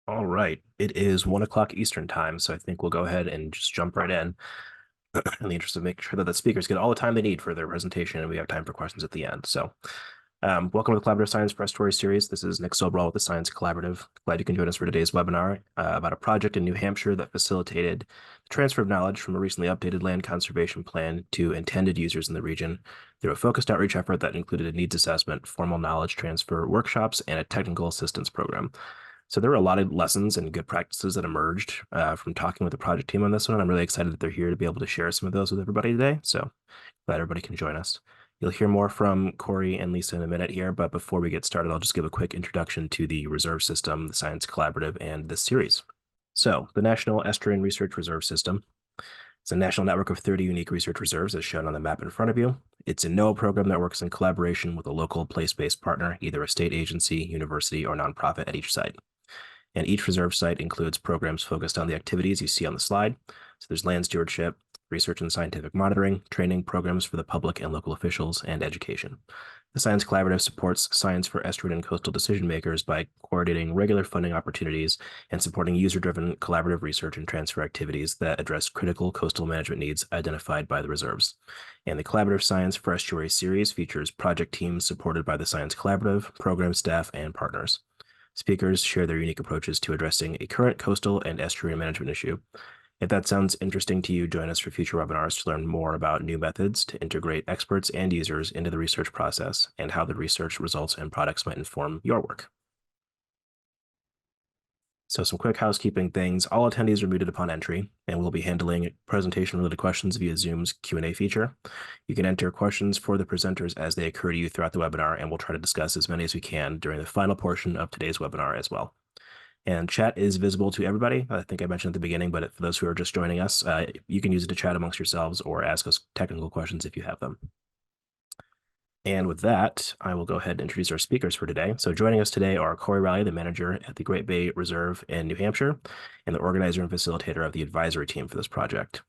All right. It is 1 o'clock Eastern time, so I think we'll go ahead and just jump right in in the interest of making sure that the speakers get all the time they need for their presentation and we have time for questions at the end. Welcome to the Collaborative Science for Estuaries series. This is Nick Sobral with the Science Collaborative. Glad you can join us for today's webinar about a project in New Hampshire that facilitated the transfer of knowledge from a recently updated land conservation plan to intended users in the region through a focused outreach effort that included a needs assessment, formal knowledge transfer workshops, and a technical assistance program. So there were a lot of lessons and good practices that emerged from talking with the project team on this one. I'm really excited that they're here to be able to share some of those with everybody today. So glad everybody can join us. You'll hear more from Corey and Lisa in a minute here, but before we get started, I'll just give a quick introduction to the Reserve System, the Science Collaborative, and this series. So the National Estuarine Research Reserve System is a national network of 30 unique research reserves as shown on the map in front of you. It's a NOAA program that works in collaboration with a local place-based partner, either a state agency, university, or nonprofit at each site. And each reserve site includes programs focused on the activities you see on the slide. So there's land stewardship, research and scientific monitoring, training programs for the public and local officials, and education. The Science Collaborative supports science for estuarine and coastal decision makers by coordinating regular funding opportunities and supporting user-driven collaborative research and transfer activities that address critical coastal management needs identified by the reserves. And the Collaborative Science for Estuaries series features project teams supported by the Science Collaborative, program staff, and partners. Speakers share their unique approaches to addressing a current coastal and estuarine management issue. If that sounds interesting to you, join us for future webinars to learn more about new methods to integrate experts and users into the research process and how the research results and products might inform your work. So some quick housekeeping things. All attendees are muted upon entry, and we'll be handling presentation-related questions via Zoom's Q&A feature. You can enter questions for the presenters as they occur to you throughout the webinar, and we'll try to discuss as many as we can during the final portion of today's webinar as well. And chat is visible to everybody. I think I mentioned at the beginning, but for those who are just joining us, you can use it to chat amongst yourselves or ask us technical questions if you have them. And with that, I will go ahead and introduce our speakers for today. So joining us today are Corey Riley, the manager at the Great Bay Reserve in New Hampshire, and the organizer and facilitator of the advisory team for this project.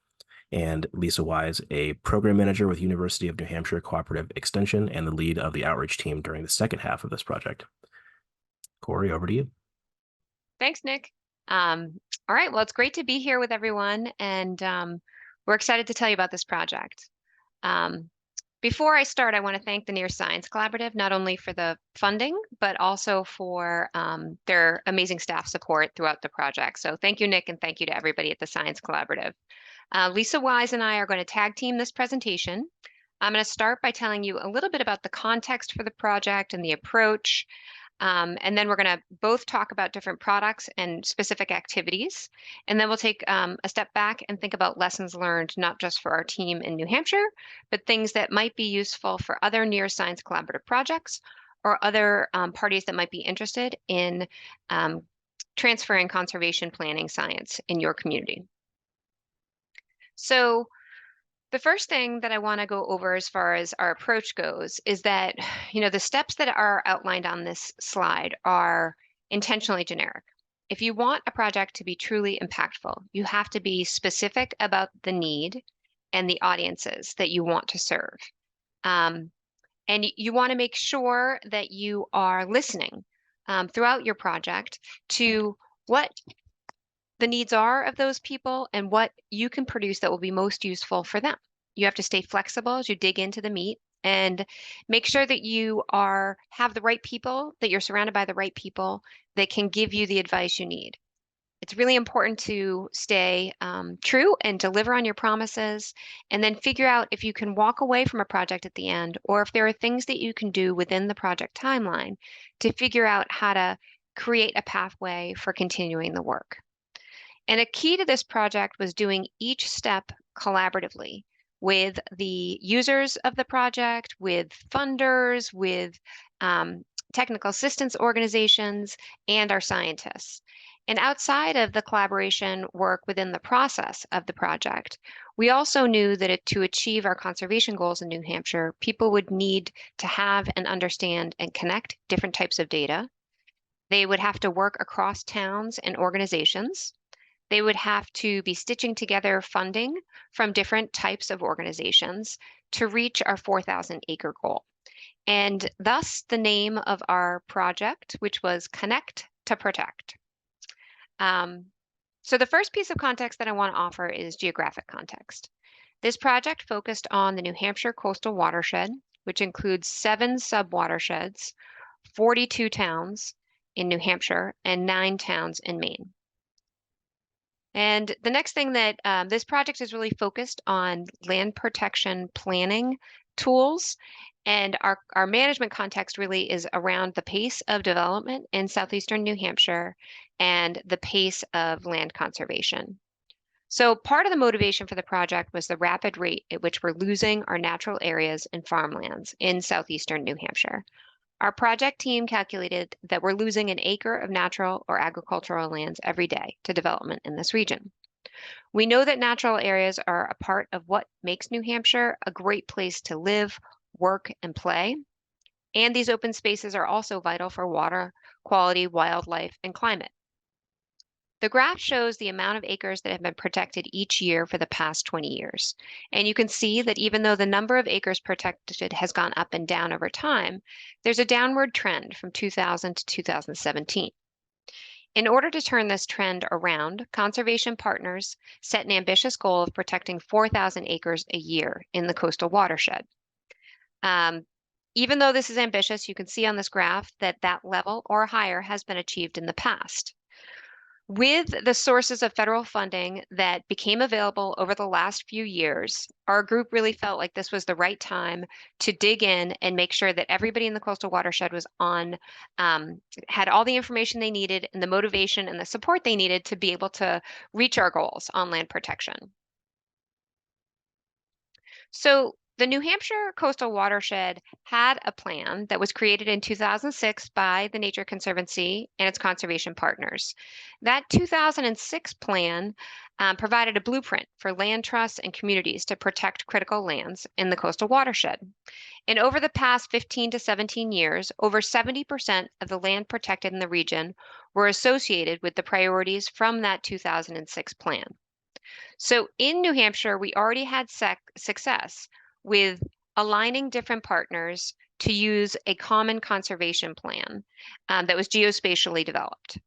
And Lisa Wise, a program manager with University of New Hampshire Cooperative Extension and the lead of the outreach team during the second half of this project. Corey, over to you. Thanks, Nick. All right, well, it's great to be here with everyone, and we're excited to tell you about this project. Before I start, I want to thank the NERRS Science Collaborative, not only for the funding, but also for their amazing staff support throughout the project. So thank you, Nick, and thank you to everybody at the Science Collaborative. Lisa Wise and I are going to tag team this presentation. I'm going to start by telling you a little bit about the context for the project and the approach. And then we're going to both talk about different products and specific activities. And then we'll take a step back and think about lessons learned, not just for our team in New Hampshire, but things that might be useful for other NERRS Science Collaborative projects or other parties that might be interested in transferring conservation planning science in your community. So the first thing that I want to go over as far as our approach goes is that, the steps that are outlined on this slide are intentionally generic. If you want a project to be truly impactful, you have to be specific about the need and the audiences that you want to serve. And you want to make sure that you are listening throughout your project to what the needs are of those people and what you can produce that will be most useful for them. You have to stay flexible as you dig into the meat and make sure that you have the right people, that you're surrounded by the right people that can give you the advice you need. It's really important to stay true and deliver on your promises, and then figure out if you can walk away from a project at the end, or if there are things that you can do within the project timeline to figure out how to create a pathway for continuing the work. And a key to this project was doing each step collaboratively with the users of the project, with funders, with technical assistance organizations, and our scientists. And outside of the collaboration work within the process of the project, we also knew that to achieve our conservation goals in New Hampshire, people would need to have and understand and connect different types of data. They would have to work across towns and organizations. They would have to be stitching together funding from different types of organizations to reach our 4,000 acre goal. And thus the name of our project, which was Connect to Protect. So the first piece of context that I want to offer is geographic context. This project focused on the New Hampshire coastal watershed, which includes 7 sub-watersheds, 42 towns in New Hampshire, and 9 towns in Maine. And the next thing that this project is really focused on land protection planning tools. And our management context really is around the pace of development in southeastern New Hampshire and the pace of land conservation. So part of the motivation for the project was the rapid rate at which we're losing our natural areas and farmlands in southeastern New Hampshire. Our project team calculated that we're losing an acre of natural or agricultural lands every day to development in this region. We know that natural areas are a part of what makes New Hampshire a great place to live, work, and play. And these open spaces are also vital for water quality, wildlife, and climate. The graph shows the amount of acres that have been protected each year for the past 20 years. And you can see that even though the number of acres protected has gone up and down over time, there's a downward trend from 2000 to 2017. In order to turn this trend around, conservation partners set an ambitious goal of protecting 4,000 acres a year in the coastal watershed. Even though this is ambitious, you can see on this graph that that level or higher has been achieved in the past. With the sources of federal funding that became available over the last few years, our group really felt like this was the right time to dig in and make sure that everybody in the coastal watershed was had all the information they needed and the motivation and the support they needed to be able to reach our goals on land protection. So the New Hampshire coastal watershed had a plan that was created in 2006 by the Nature Conservancy and its conservation partners. That 2006 plan provided a blueprint for land trusts and communities to protect critical lands in the coastal watershed. And over the past 15 to 17 years, over 70% of the land protected in the region were associated with the priorities from that 2006 plan. So in New Hampshire, we already had success with aligning different partners to use a common conservation plan that was geospatially developed.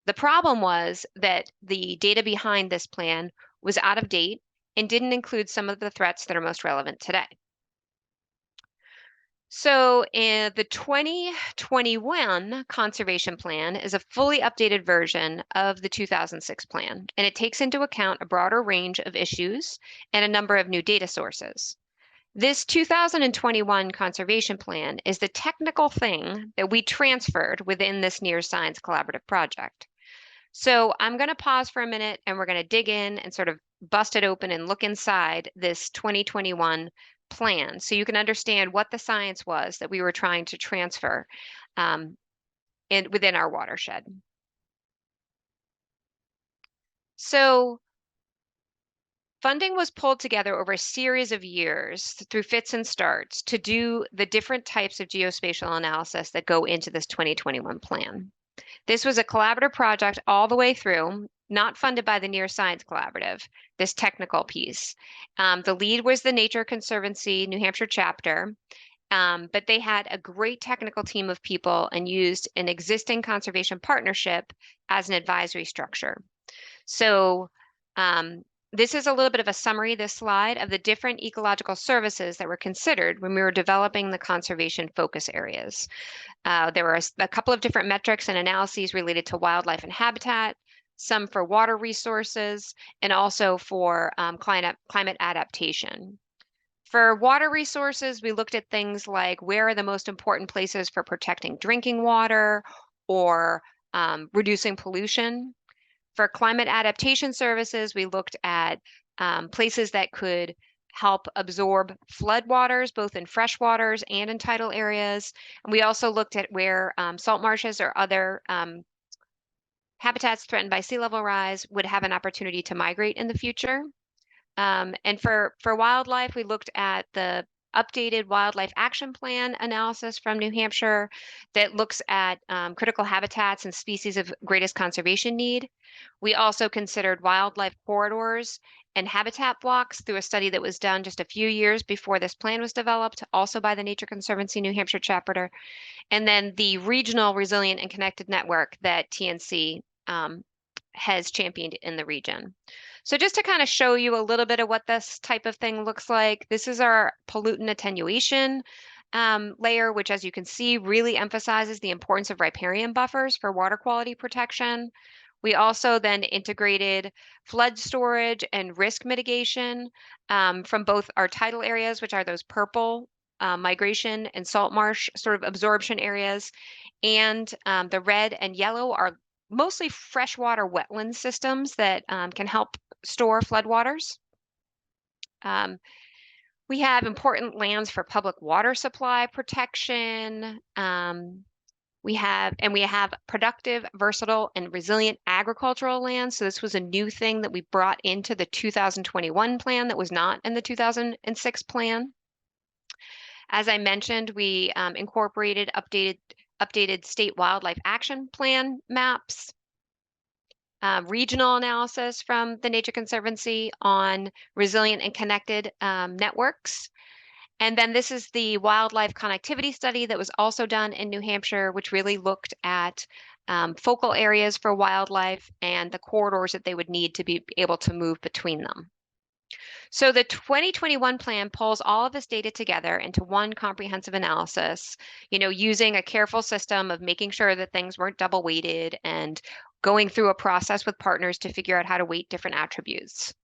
The problem was that the data behind this plan was out of date and didn't include some of the threats that are most relevant today. So the 2021 conservation plan is a fully updated version of the 2006 plan, and it takes into account a broader range of issues and a number of new data sources. This 2021 conservation plan is the technical thing that we transferred within this NERRS Science Collaborative project. So I'm going to pause for a minute and we're going to dig in and sort of bust it open and look inside this 2021 plan so you can understand what the science was that we were trying to transfer within our watershed. So funding was pulled together over a series of years through fits and starts to do the different types of geospatial analysis that go into this 2021 plan. This was a collaborative project all the way through, not funded by the NERRS Science Collaborative, this technical piece. The lead was the Nature Conservancy New Hampshire chapter, but they had a great technical team of people and used an existing conservation partnership as an advisory structure. So this is a little bit of a summary, this slide, of the different ecological services that were considered when we were developing the conservation focus areas. There were a couple of different metrics and analyses related to wildlife and habitat, some for water resources, and also for climate adaptation. For water resources, we looked at things like where are the most important places for protecting drinking water or reducing pollution. For climate adaptation services, we looked at places that could help absorb floodwaters, both in freshwaters and in tidal areas. And we also looked at where salt marshes or other habitats threatened by sea level rise would have an opportunity to migrate in the future. And for wildlife, we looked at the updated wildlife action plan analysis from New Hampshire that looks at critical habitats and species of greatest conservation need. We also considered wildlife corridors and habitat blocks through a study that was done just a few years before this plan was developed, also by the Nature Conservancy New Hampshire chapter, and then the regional resilient and connected network that TNC has championed in the region. So just to kind of show you a little bit of what this type of thing looks like, this is our pollutant attenuation layer, which, as you can see, really emphasizes the importance of riparian buffers for water quality protection. We also then integrated flood storage and risk mitigation from both our tidal areas, which are those purple migration and salt marsh sort of absorption areas, and the red and yellow are mostly freshwater wetland systems that can help store floodwaters. We have important lands for public water supply protection. We have productive, versatile, and resilient agricultural lands. So this was a new thing that we brought into the 2021 plan that was not in the 2006 plan. As I mentioned, we incorporated updated state wildlife action plan maps, regional analysis from the Nature Conservancy on resilient and connected networks. And then this is the wildlife connectivity study that was also done in New Hampshire, which really looked at focal areas for wildlife and the corridors that they would need to be able to move between them. So the 2021 plan pulls all of this data together into one comprehensive analysis, using a careful system of making sure that things weren't double weighted and going through a process with partners to figure out how to weight different attributes.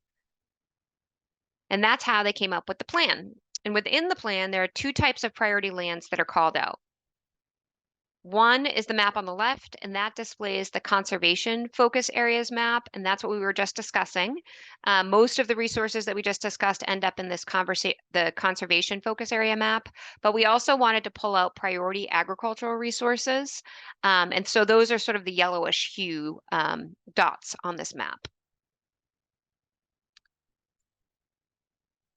And that's how they came up with the plan. And within the plan, there are two types of priority lands that are called out. One is the map on the left, and that displays the conservation focus areas map, and that's what we were just discussing. Most of the resources that we just discussed end up in this the conservation focus area map, but we also wanted to pull out priority agricultural resources, and so those are sort of the yellowish hue dots on this map.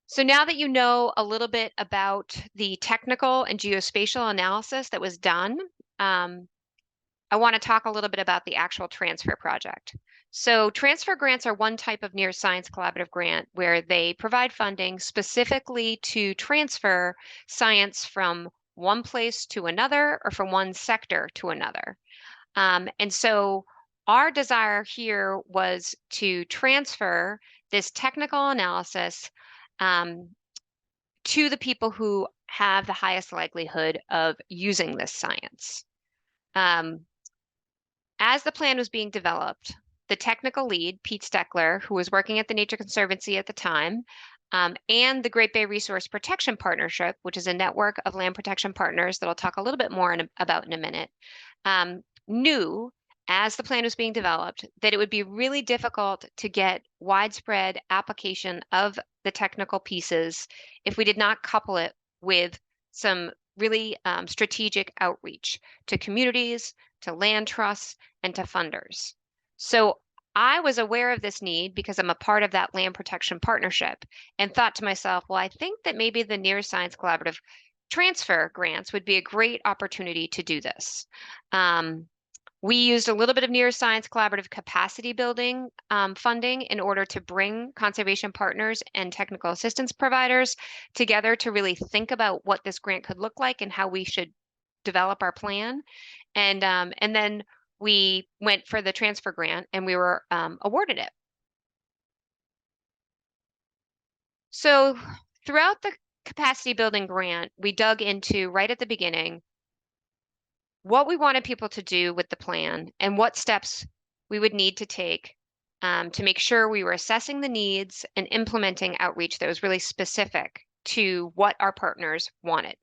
So now that you know a little bit about the technical and geospatial analysis that was done, I want to talk a little bit about the actual transfer project. So transfer grants are one type of NERRS Science Collaborative grant where they provide funding specifically to transfer science from one place to another or from one sector to another. And so our desire here was to transfer this technical analysis to the people who have the highest likelihood of using this science. As the plan was being developed, the technical lead, Pete Steckler, who was working at the Nature Conservancy at the time, and the Great Bay Resource Protection Partnership, which is a network of land protection partners that I'll talk a little bit more about in a minute, knew as the plan was being developed that it would be really difficult to get widespread application of the technical pieces if we did not couple it with some really strategic outreach to communities, to land trusts, and to funders. So I was aware of this need because I'm a part of that land protection partnership and thought to myself, well, I think that maybe the NERRS Science Collaborative transfer grants would be a great opportunity to do this. We used a little bit of NERRS Science Collaborative capacity building funding in order to bring conservation partners and technical assistance providers together to really think about what this grant could look like and how we should develop our plan. And then we went for the transfer grant and we were awarded it. So throughout the capacity building grant, we dug into right at the beginning what we wanted people to do with the plan and what steps we would need to take to make sure we were assessing the needs and implementing outreach that was really specific to what our partners wanted.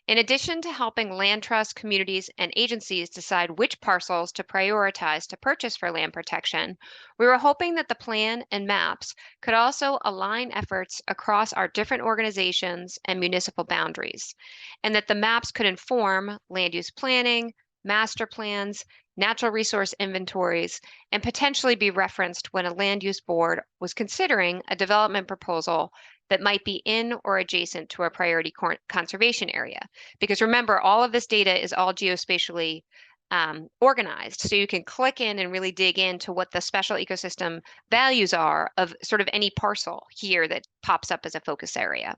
In addition to helping land trust communities and agencies decide which parcels to prioritize to purchase for land protection, we were hoping that the plan and maps could also align efforts across our different organizations and municipal boundaries, and that the maps could inform land use planning, master plans, natural resource inventories, and potentially be referenced when a land use board was considering a development proposal that might be in or adjacent to a priority conservation area. Because remember, all of this data is all geospatially organized. So you can click in and really dig into what the special ecosystem values are of sort of any parcel here that pops up as a focus area.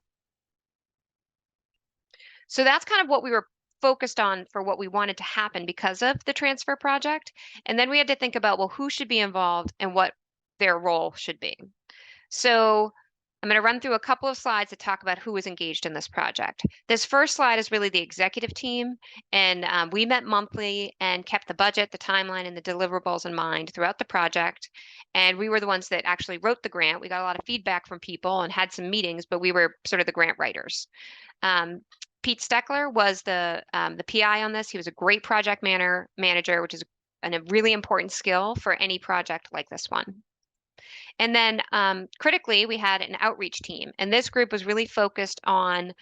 So that's kind of what we were focused on for what we wanted to happen because of the transfer project. And then we had to think about, well, who should be involved and what their role should be. So I'm going to run through a couple of slides to talk about who was engaged in this project. This first slide is really the executive team, and we met monthly and kept the budget, the timeline, and the deliverables in mind throughout the project. And we were the ones that actually wrote the grant. We got a lot of feedback from people and had some meetings, but we were sort of the grant writers. Pete Steckler was the PI on this. He was a great project manager, which is a really important skill for any project like this one. And then critically, we had an outreach team, and this group was really focused on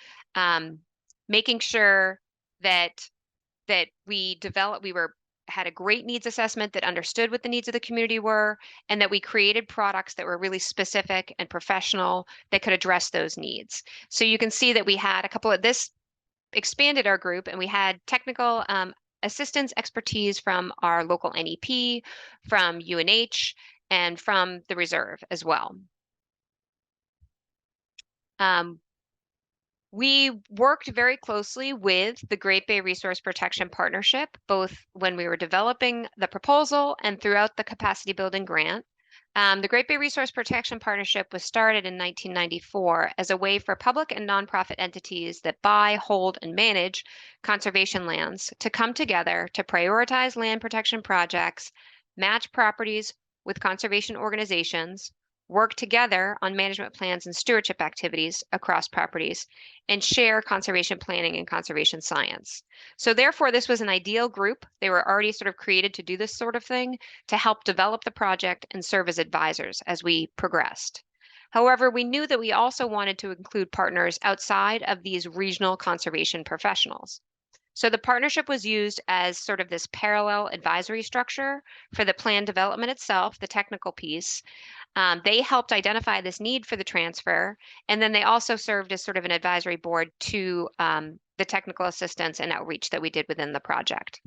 making sure that we had a great needs assessment that understood what the needs of the community were, and that we created products that were really specific and professional that could address those needs. So you can see that we had a couple of this expanded our group, and we had technical assistance expertise from our local NEP, from UNH, and from the reserve as well. We worked very closely with the Great Bay Resource Protection Partnership, both when we were developing the proposal and throughout the capacity building grant. The Great Bay Resource Protection Partnership was started in 1994 as a way for public and nonprofit entities that buy, hold, and manage conservation lands to come together to prioritize land protection projects, match properties with conservation organizations, work together on management plans and stewardship activities across properties, and share conservation planning and conservation science. So therefore, this was an ideal group. They were already sort of created to do this sort of thing, to help develop the project and serve as advisors as we progressed. However, we knew that we also wanted to include partners outside of these regional conservation professionals. So the partnership was used as sort of this parallel advisory structure for the plan development itself, the technical piece. They helped identify this need for the transfer, and then they also served as sort of an advisory board to the technical assistance and outreach that we did within the project.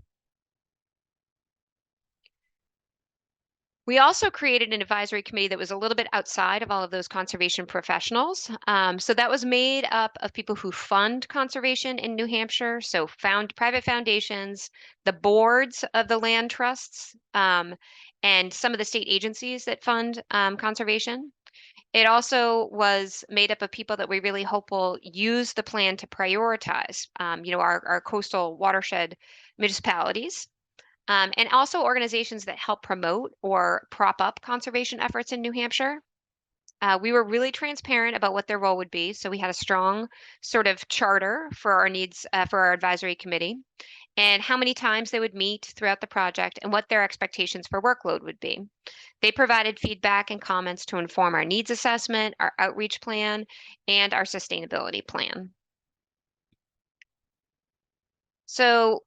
We also created an advisory committee that was a little bit outside of all of those conservation professionals. So that was made up of people who fund conservation in New Hampshire, so private foundations, the boards of the land trusts, and some of the state agencies that fund conservation. It also was made up of people that we really hope will use the plan to prioritize, our coastal watershed municipalities. And also organizations that help promote or prop up conservation efforts in New Hampshire. We were really transparent about what their role would be. So we had a strong sort of charter for our needs for our advisory committee, and how many times they would meet throughout the project and what their expectations for workload would be. They provided feedback and comments to inform our needs assessment, our outreach plan, and our sustainability plan. So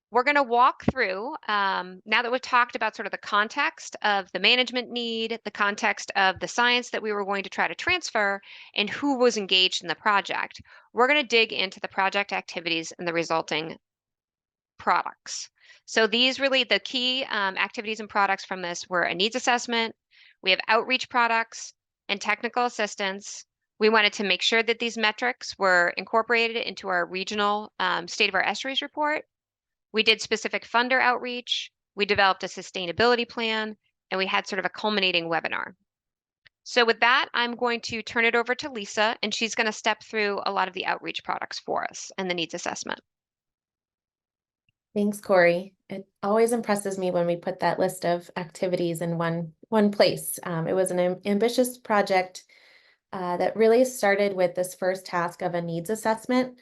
we're going to walk through, now that we've talked about sort of the context of the management need, the context of the science that we were going to try to transfer, and who was engaged in the project, we're going to dig into the project activities and the resulting products. So these really, the key activities and products from this were a needs assessment, we have outreach products, and technical assistance. We wanted to make sure that these metrics were incorporated into our regional State of Our Estuaries report. We did specific funder outreach, we developed a sustainability plan, and we had sort of a culminating webinar. So with that, I'm going to turn it over to Lisa, and she's going to step through a lot of the outreach products for us and the needs assessment. Thanks, Corey. It always impresses me when we put that list of activities in one place. It was an ambitious project that really started with this first task of a needs assessment.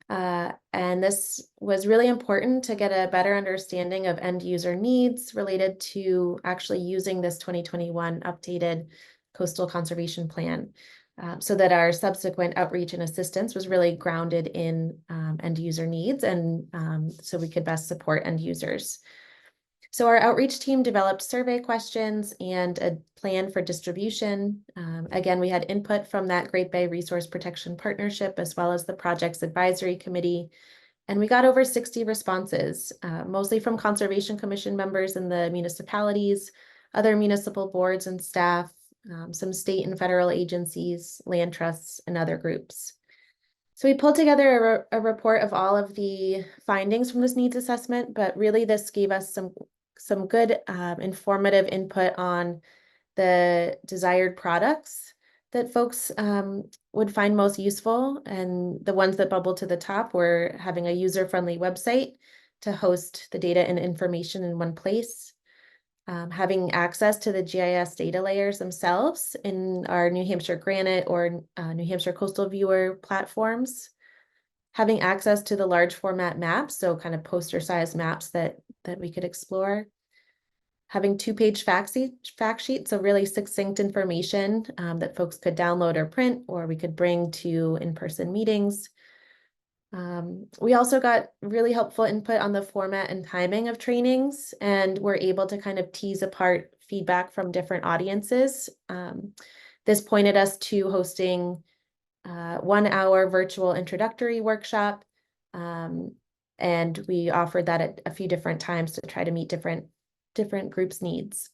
And this was really important to get a better understanding of end user needs related to actually using this 2021 updated coastal conservation plan, so that our subsequent outreach and assistance was really grounded in end user needs, and so we could best support end users. So our outreach team developed survey questions and a plan for distribution. Again, we had input from that Great Bay Resource Protection Partnership, as well as the project's advisory committee. And we got over 60 responses, mostly from Conservation Commission members in the municipalities, other municipal boards and staff, some state and federal agencies, land trusts, and other groups. So we pulled together a report of all of the findings from this needs assessment, but really this gave us some good informative input on the desired products that folks would find most useful. And the ones that bubbled to the top were having a user-friendly website to host the data and information in one place, having access to the GIS data layers themselves in our New Hampshire Granite or New Hampshire Coastal Viewer platforms, having access to the large format maps, so kind of poster-sized maps that we could explore, having two-page fact sheets, so really succinct information that folks could download or print, or we could bring to in-person meetings. We also got really helpful input on the format and timing of trainings, and we're able to kind of tease apart feedback from different audiences. This pointed us to hosting 1 hour virtual introductory workshop, and we offered that at a few different times to try to meet different groups' needs.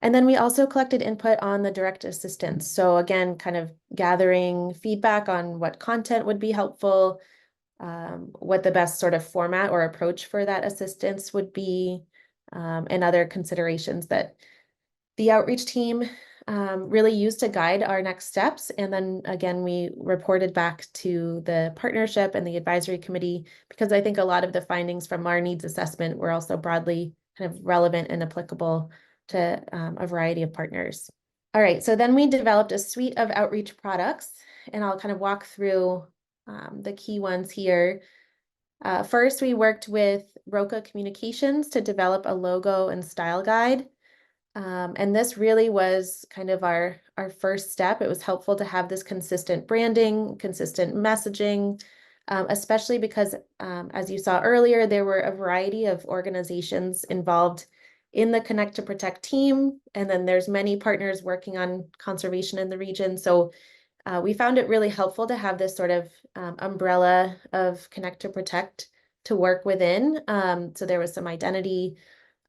And then we also collected input on the direct assistance. So again, kind of gathering feedback on what content would be helpful, what the best sort of format or approach for that assistance would be, and other considerations that the outreach team really used to guide our next steps. And then again, we reported back to the partnership and the advisory committee, because I think a lot of the findings from our needs assessment were also broadly kind of relevant and applicable to a variety of partners. All right, so then we developed a suite of outreach products, and I'll kind of walk through the key ones here. First, we worked with Roca Communications to develop a logo and style guide. And this really was kind of our first step. It was helpful to have this consistent branding, consistent messaging, especially because, as you saw earlier, there were a variety of organizations involved in the Connect to Protect team, and then there's many partners working on conservation in the region. So we found it really helpful to have this sort of umbrella of Connect to Protect to work within. So there was some identity,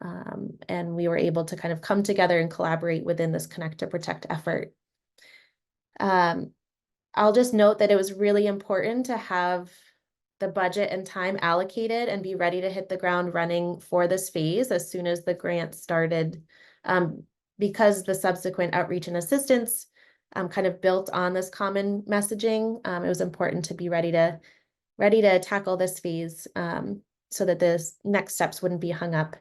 and we were able to kind of come together and collaborate within this Connect to Protect effort. I'll just note that it was really important to have the budget and time allocated and be ready to hit the ground running for this phase as soon as the grant started, because the subsequent outreach and assistance kind of built on this common messaging. It was important to be ready to tackle this phase so that the next steps wouldn't be hung up.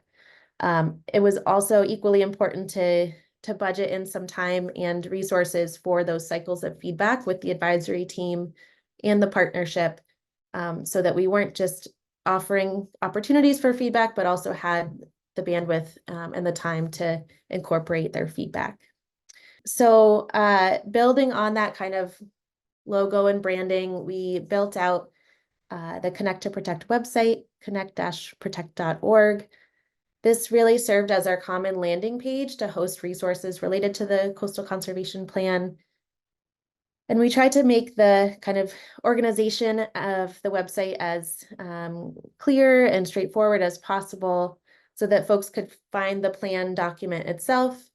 It was also equally important to budget in some time and resources for those cycles of feedback with the advisory team and the partnership, so that we weren't just offering opportunities for feedback, but also had the bandwidth and the time to incorporate their feedback. So building on that kind of logo and branding, we built out the Connect to Protect website, connect-protect.org. This really served as our common landing page to host resources related to the Coastal Conservation Plan. And we tried to make the kind of organization of the website as clear and straightforward as possible so that folks could find the plan document itself,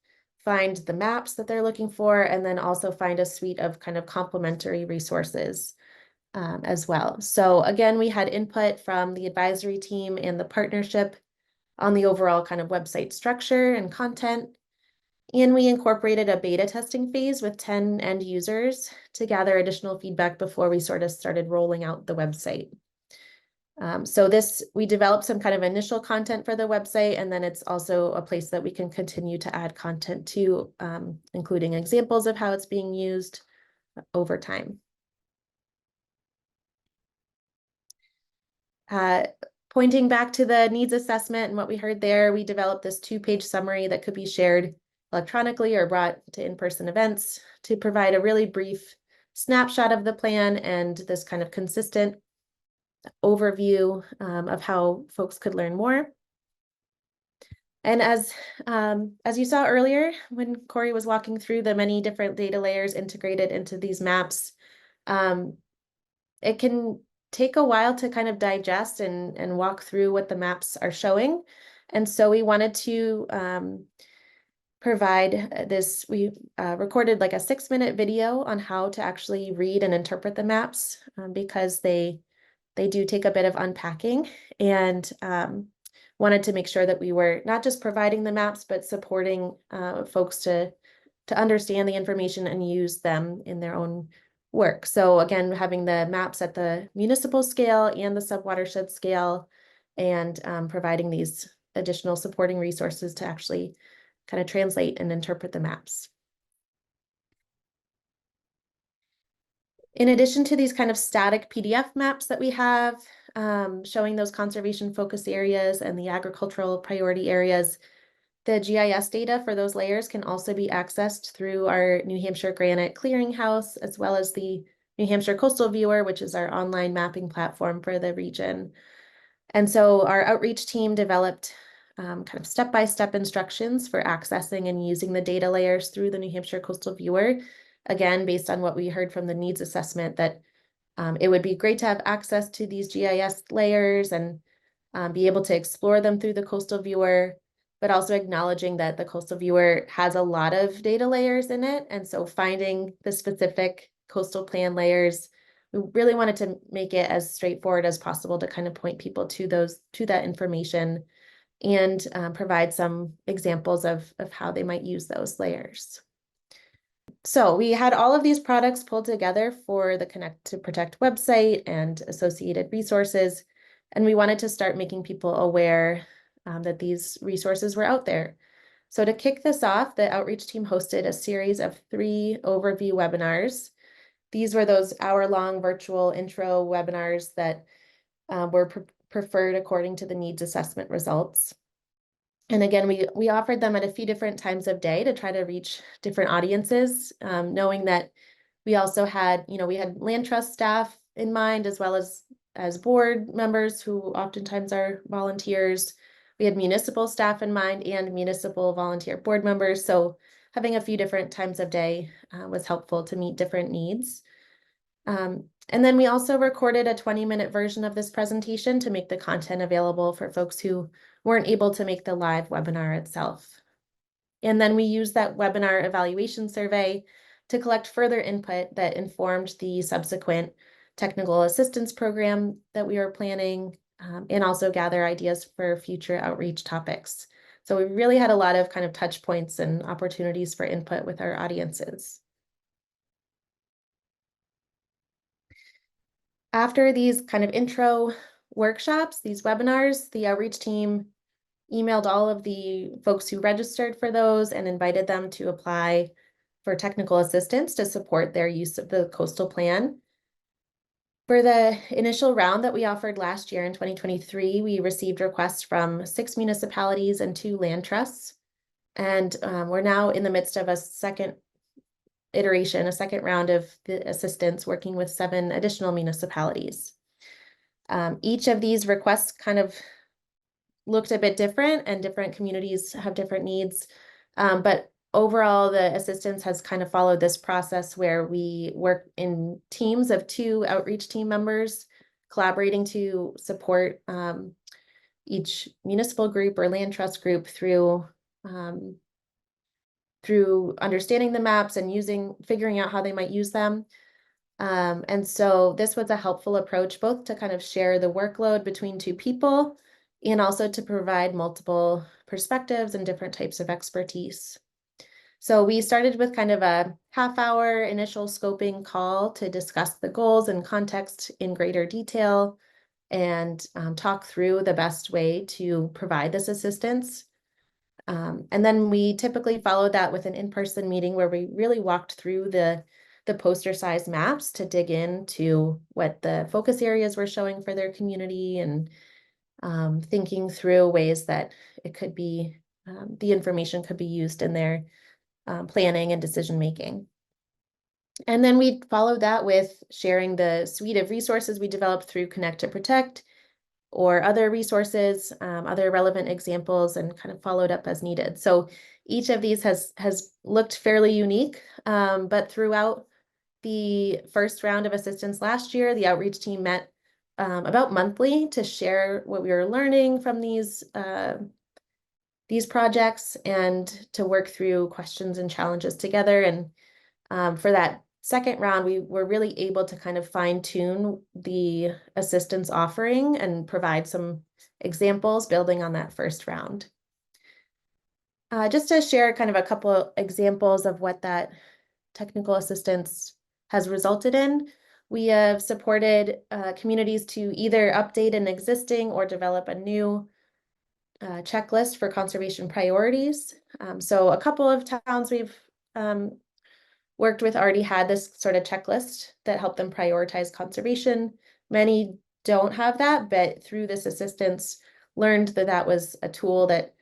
find the maps that they're looking for, and then also find a suite of kind of complementary resources as well. So again, we had input from the advisory team and the partnership on the overall kind of website structure and content. And we incorporated a beta testing phase with 10 end users to gather additional feedback before we sort of started rolling out the website. So we developed some kind of initial content for the website, and then it's also a place that we can continue to add content to, including examples of how it's being used over time. Pointing back to the needs assessment and what we heard there, we developed this 2-page summary that could be shared electronically or brought to in-person events to provide a really brief snapshot of the plan and this kind of consistent overview of how folks could learn more. And as you saw earlier, when Corey was walking through the many different data layers integrated into these maps, it can take a while to kind of digest and walk through what the maps are showing. And so we wanted to provide this. We recorded like a 6-minute video on how to actually read and interpret the maps because they do take a bit of unpacking, and wanted to make sure that we were not just providing the maps, but supporting folks to understand the information and use them in their own work. So again, having the maps at the municipal scale and the subwatershed scale, and providing these additional supporting resources to actually kind of translate and interpret the maps. In addition to these kind of static PDF maps that we have, showing those conservation focus areas and the agricultural priority areas, the GIS data for those layers can also be accessed through our New Hampshire Granite Clearinghouse, as well as the New Hampshire Coastal Viewer, which is our online mapping platform for the region. And so our outreach team developed kind of step-by-step instructions for accessing and using the data layers through the New Hampshire Coastal Viewer, again, based on what we heard from the needs assessment, that it would be great to have access to these GIS layers and be able to explore them through the Coastal Viewer, but also acknowledging that the Coastal Viewer has a lot of data layers in it. And so finding the specific coastal plan layers, we really wanted to make it as straightforward as possible to kind of point people to that information, and provide some examples of how they might use those layers. So we had all of these products pulled together for the Connect to Protect website and associated resources, and we wanted to start making people aware that these resources were out there. So to kick this off, the outreach team hosted a series of 3 overview webinars. These were those hour-long virtual intro webinars that were preferred according to the needs assessment results. And again, we offered them at a few different times of day to try to reach different audiences, knowing that we also had, we had land trust staff in mind, as well as board members who oftentimes are volunteers. We had municipal staff in mind and municipal volunteer board members. So having a few different times of day was helpful to meet different needs. And then we also recorded a 20-minute version of this presentation to make the content available for folks who weren't able to make the live webinar itself. And then we used that webinar evaluation survey to collect further input that informed the subsequent technical assistance program that we were planning, and also gather ideas for future outreach topics. So we really had a lot of kind of touch points and opportunities for input with our audiences. After these kind of intro workshops, these webinars, the outreach team emailed all of the folks who registered for those and invited them to apply for technical assistance to support their use of the coastal plan. For the initial round that we offered last year in 2023, we received requests from 6 municipalities and 2 land trusts. And we're now in the midst of a second round of the assistance, working with 7 additional municipalities. Each of these requests kind of looked a bit different, and different communities have different needs. But overall, the assistance has kind of followed this process where we work in teams of 2 outreach team members collaborating to support each municipal group or land trust group through understanding the maps and figuring out how they might use them. And so this was a helpful approach, both to kind of share the workload between 2 people and also to provide multiple perspectives and different types of expertise. So we started with kind of a half-hour initial scoping call to discuss the goals and context in greater detail, and talk through the best way to provide this assistance. And then we typically followed that with an in-person meeting where we really walked through the poster size maps to dig into what the focus areas were showing for their community, and thinking through ways that it could be, the information could be used in their planning and decision making. And then we followed that with sharing the suite of resources we developed through Connect to Protect, or other resources, other relevant examples, and kind of followed up as needed. So each of these has looked fairly unique, but throughout the first round of assistance last year, the outreach team met about monthly to share what we were learning from these these projects and to work through questions and challenges together. And for that second round, we were really able to kind of fine tune the assistance offering and provide some examples building on that first round. Just to share kind of a couple examples of what that technical assistance has resulted in, we have supported communities to either update an existing or develop a new checklist for conservation priorities. So a couple of towns we've worked with already had this sort of checklist that helped them prioritize conservation. Many don't have that, but through this assistance, learned that that was a tool that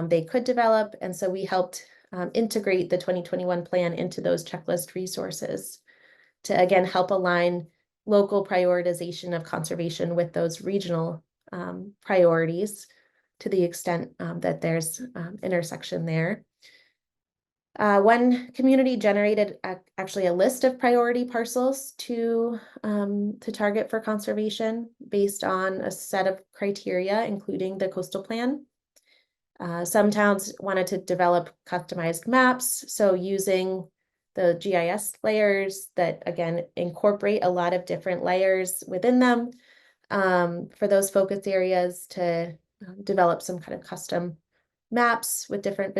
they could develop. And so we helped integrate the 2021 plan into those checklist resources to, again, help align local prioritization of conservation with those regional priorities to the extent that there's intersection there. One community generated actually a list of priority parcels to target for conservation based on a set of criteria, including the coastal plan. Some towns wanted to develop customized maps, so using the GIS layers that, again, incorporate a lot of different layers within them for those focus areas to develop some kind of custom maps with different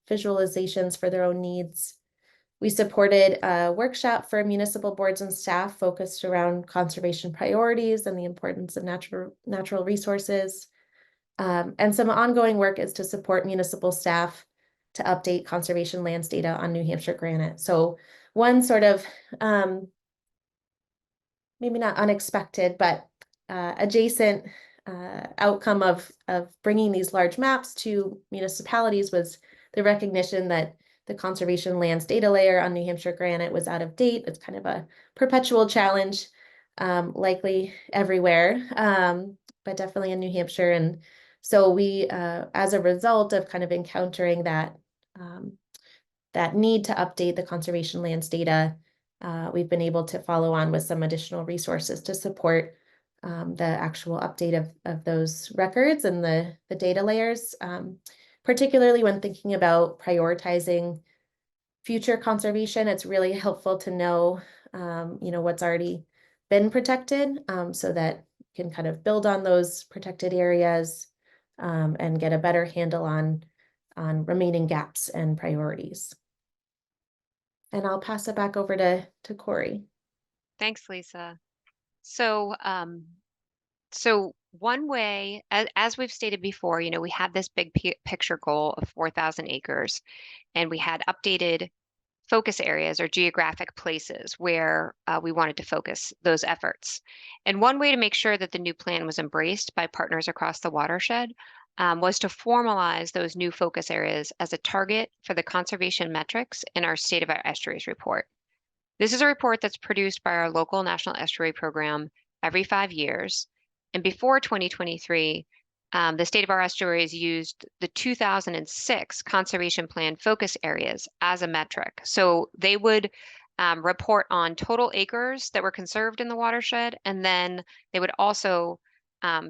visualizations for their own needs. We supported a workshop for municipal boards and staff focused around conservation priorities and the importance of natural resources. And some ongoing work is to support municipal staff to update conservation lands data on New Hampshire granite. So one sort of, maybe not unexpected, but adjacent outcome of bringing these large maps to municipalities was the recognition that the conservation lands data layer on New Hampshire granite was out of date. It's kind of a perpetual challenge, likely everywhere, but definitely in New Hampshire. And so we, as a result of kind of encountering that, that need to update the conservation lands data, we've been able to follow on with some additional resources to support the actual update of those records and the data layers, particularly when thinking about prioritizing future conservation. It's really helpful to know, what's already been protected, so that you can kind of build on those protected areas and get a better handle on remaining gaps and priorities. And I'll pass it back over to Corey. Thanks, Lisa. So, so one way, as we've stated before, we had this big picture goal of 4,000 acres, and we had updated focus areas or geographic places where we wanted to focus those efforts. And one way to make sure that the new plan was embraced by partners across the watershed was to formalize those new focus areas as a target for the conservation metrics in our State of Our Estuaries report. This is a report that's produced by our local National Estuary Program every 5 years. And before 2023, the State of Our Estuaries used the 2006 Conservation Plan focus areas as a metric. So they would report on total acres that were conserved in the watershed, and then they would also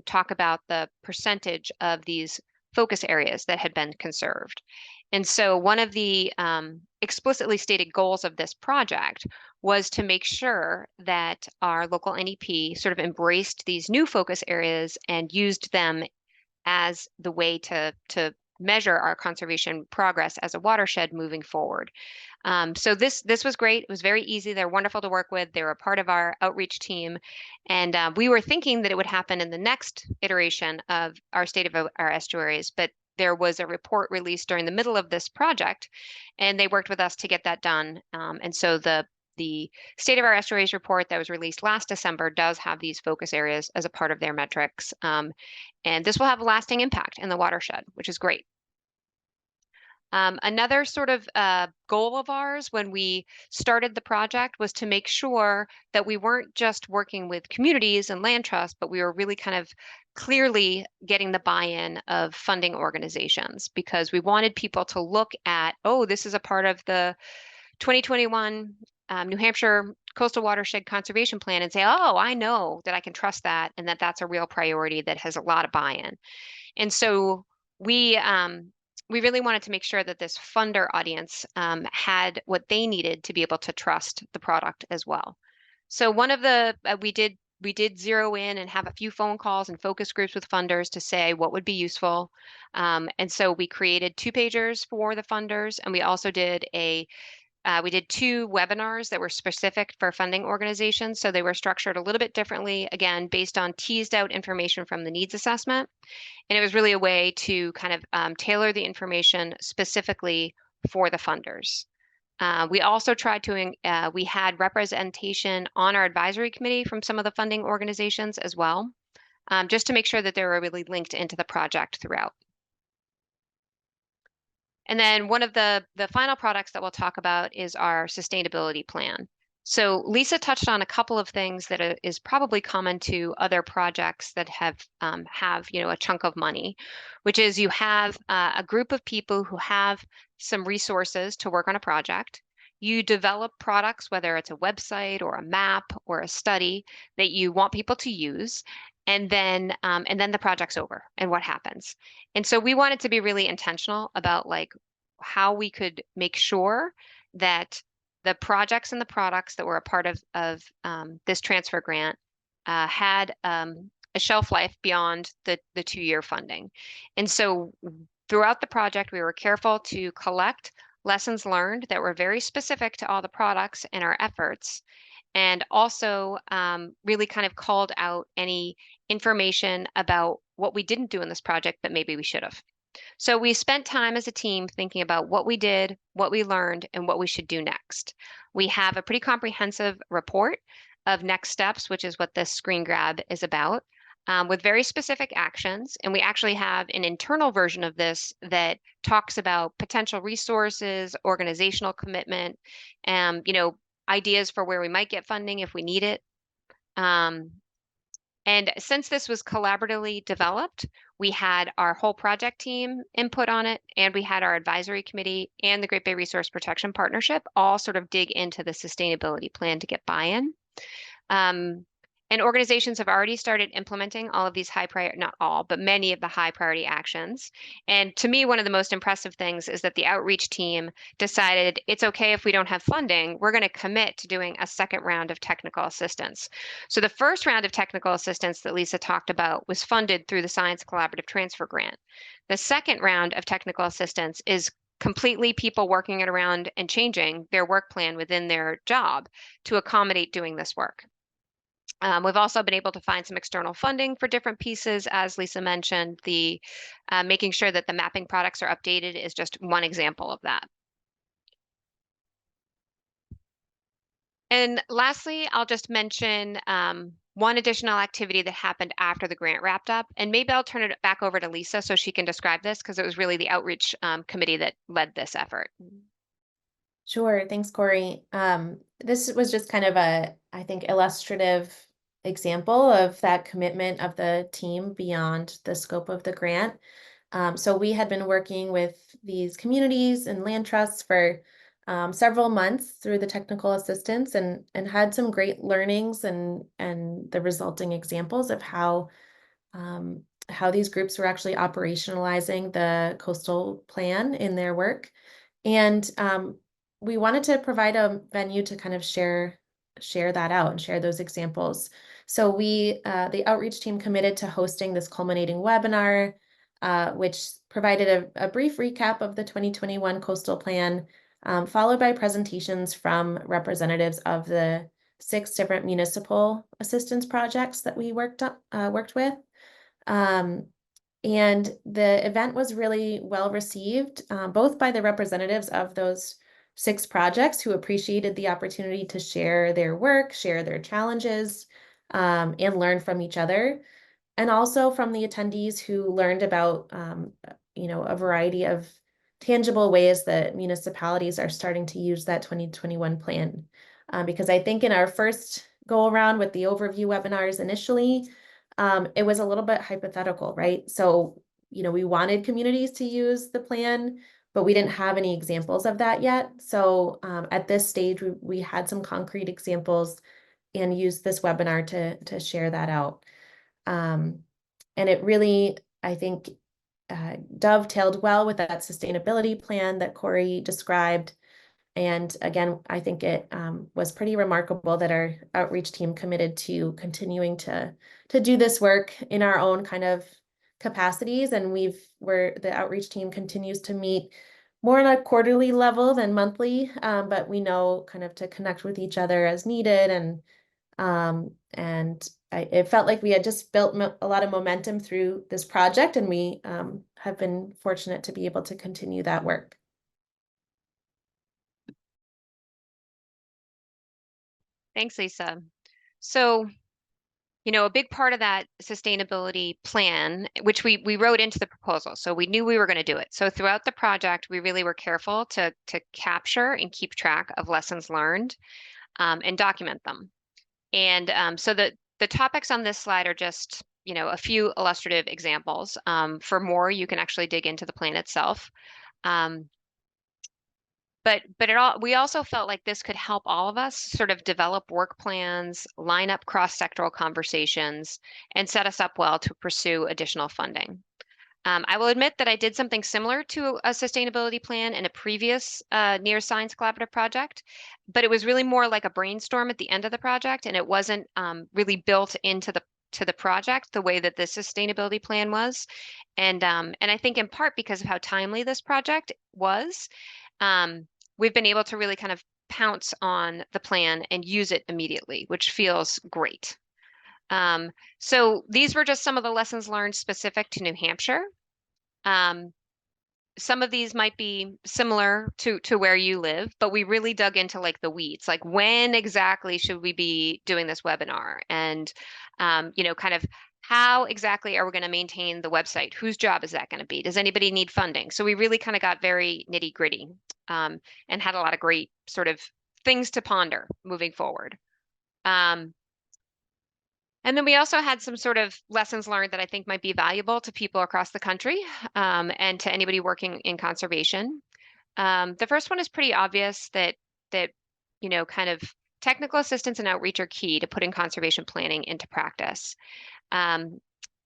talk about the percentage of these focus areas that had been conserved. And so one of the explicitly stated goals of this project was to make sure that our local NEP sort of embraced these new focus areas and used them as the way to measure our conservation progress as a watershed moving forward. So this was great. It was very easy. They're wonderful to work with. They were a part of our outreach team. And we were thinking that it would happen in the next iteration of our State of Our Estuaries, but there was a report released during the middle of this project, and they worked with us to get that done. And so the State of Our Estuaries report that was released last December does have these focus areas as a part of their metrics. And this will have a lasting impact in the watershed, which is great. Another sort of goal of ours when we started the project was to make sure that we weren't just working with communities and land trusts, but we were really kind of clearly getting the buy-in of funding organizations, because we wanted people to look at, oh, this is a part of the 2021 New Hampshire Coastal Watershed Conservation Plan, and say, oh, I know that I can trust that, and that that's a real priority that has a lot of buy-in. And so we we really wanted to make sure that this funder audience had what they needed to be able to trust the product as well. So one of the we did zero in and have a few phone calls and focus groups with funders to say what would be useful. And so we created 2-pagers for the funders, and we also did we did 2 webinars that were specific for funding organizations. So they were structured a little bit differently, again, based on teased out information from the needs assessment. And it was really a way to kind of tailor the information specifically for the funders. We also tried to, we had representation on our advisory committee from some of the funding organizations as well, just to make sure that they were really linked into the project throughout. And then one of the final products that we'll talk about is our sustainability plan. So Lisa touched on a couple of things that is probably common to other projects that have a chunk of money, which is you have a group of people who have some resources to work on a project. You develop products, whether it's a website or a map or a study that you want people to use, and then the project's over and what happens. And so we wanted to be really intentional about like how we could make sure that the projects and the products that were a part of this transfer grant had a shelf life beyond the 2-year funding. And so throughout the project, we were careful to collect lessons learned that were very specific to all the products and our efforts, and also really kind of called out any information about what we didn't do in this project that maybe we should have. So we spent time as a team thinking about what we did, what we learned, and what we should do next. We have a pretty comprehensive report of next steps, which is what this screen grab is about, with very specific actions. And we actually have an internal version of this that talks about potential resources, organizational commitment, ideas for where we might get funding if we need it. And since this was collaboratively developed, we had our whole project team input on it, and we had our advisory committee and the Great Bay Resource Protection Partnership all sort of dig into the sustainability plan to get buy-in. And organizations have already started implementing all of these high priority, not all, but many of the high priority actions. And to me, one of the most impressive things is that the outreach team decided it's okay if we don't have funding, we're going to commit to doing a second round of technical assistance. So the first round of technical assistance that Lisa talked about was funded through the Science Collaborative Transfer Grant. The second round of technical assistance is completely people working it around and changing their work plan within their job to accommodate doing this work. We've also been able to find some external funding for different pieces. As Lisa mentioned, the making sure that the mapping products are updated is just one example of that. And lastly, I'll just mention one additional activity that happened after the grant wrapped up. And maybe I'll turn it back over to Lisa so she can describe this, because it was really the outreach committee that led this effort. Sure. Thanks, Corey. This was just kind of I think, illustrative example of that commitment of the team beyond the scope of the grant. So we had been working with these communities and land trusts for several months through the technical assistance, and had some great learnings and the resulting examples of how these groups were actually operationalizing the coastal plan in their work. And we wanted to provide a venue to kind of share that out and share those examples. So the outreach team committed to hosting this culminating webinar, which provided a brief recap of the 2021 coastal plan, followed by presentations from representatives of the 6 different municipal assistance projects that we worked with. And the event was really well received, both by the representatives of those 6 projects who appreciated the opportunity to share their work, share their challenges, and learn from each other, and also from the attendees who learned about, a variety of tangible ways that municipalities are starting to use that 2021 plan. Because I think in our first go around with the overview webinars initially, it was a little bit hypothetical, right? So, we wanted communities to use the plan, but we didn't have any examples of that yet. So at this stage, we had some concrete examples and used this webinar to share that out. And it really, I think, dovetailed well with that sustainability plan that Corey described. And again, I think it was pretty remarkable that our outreach team committed to continuing to do this work in our own kind of capacities. And the outreach team continues to meet more on a quarterly level than monthly, but we know kind of to connect with each other as needed. And it felt like we had just built a lot of momentum through this project, and we have been fortunate to be able to continue that work. Thanks, Lisa. So, a big part of that sustainability plan, which we wrote into the proposal, so we knew we were going to do it. So throughout the project, we really were careful to capture and keep track of lessons learned and document them. And so the topics on this slide are just, a few illustrative examples. For more, you can actually dig into the plan itself. But we also felt like this could help all of us sort of develop work plans, line up cross-sectoral conversations, and set us up well to pursue additional funding. I will admit that I did something similar to a sustainability plan in a previous NERRS Science Collaborative project, but it was really more like a brainstorm at the end of the project, and it wasn't really built into the project the way that this sustainability plan was. And I think in part because of how timely this project was, we've been able to really kind of pounce on the plan and use it immediately, which feels great. So these were just some of the lessons learned specific to New Hampshire. Some of these might be similar to where you live, but we really dug into like the weeds, like when exactly should we be doing this webinar? And, kind of how exactly are we going to maintain the website? Whose job is that going to be? Does anybody need funding? So we really kind of got very nitty gritty and had a lot of great sort of things to ponder moving forward. And then we also had some sort of lessons learned that I think might be valuable to people across the country and to anybody working in conservation. The first one is pretty obvious that kind of technical assistance and outreach are key to putting conservation planning into practice.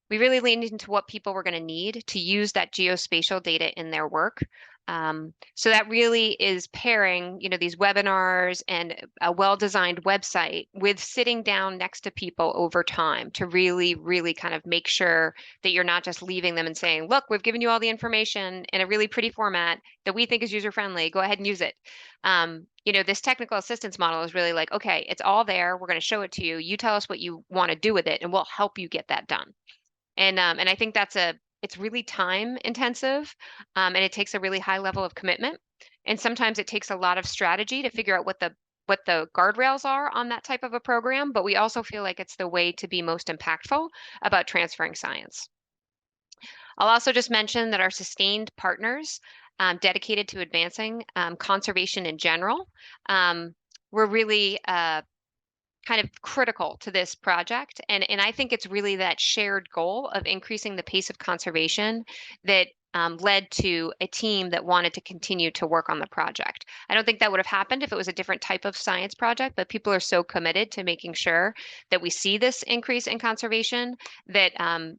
We really leaned into what people were going to need to use that geospatial data in their work. So that really is pairing, these webinars and a well-designed website with sitting down next to people over time to really, really kind of make sure that you're not just leaving them and saying, look, we've given you all the information in a really pretty format that we think is user-friendly. Go ahead and use it. This technical assistance model is really like, okay, it's all there. We're going to show it to you. You tell us what you want to do with it, and we'll help you get that done. And I think it's really time intensive, and it takes a really high level of commitment. And sometimes it takes a lot of strategy to figure out what the guardrails are on that type of a program. But we also feel like it's the way to be most impactful about transferring science. I'll also just mention that our sustained partners dedicated to advancing conservation in general were really kind of critical to this project. And I think it's really that shared goal of increasing the pace of conservation that led to a team that wanted to continue to work on the project. I don't think that would have happened if it was a different type of science project, but people are so committed to making sure that we see this increase in conservation that